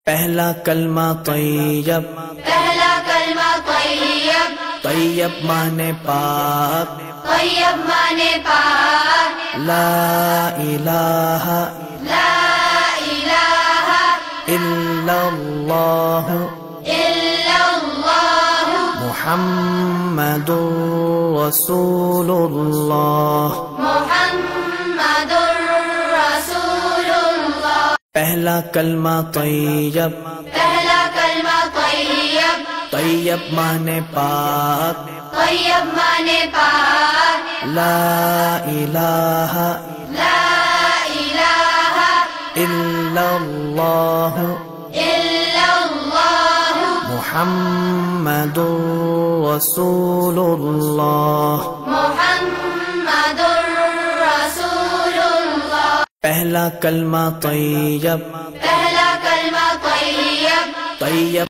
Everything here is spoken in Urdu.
پہلا کلمہ طیب، پہلا کلمہ طیب، طیب مانے پاک، طیب مانے پاک، لا الہ لا الہ الا اللہ الا اللہ محمد رسول اللہ۔ محمد رسول اللہ۔ پہلا کلمہ طیب، پہلا کلمہ طیب، طیب مانے پاک، طیب مانے پاک، لا الہ لا الہ الا اللہ الا اللہ محمد رسول اللہ۔ محمد رسول اللہ۔ پہلا کلمہ طیب، پہلا کلمہ طیب، طیب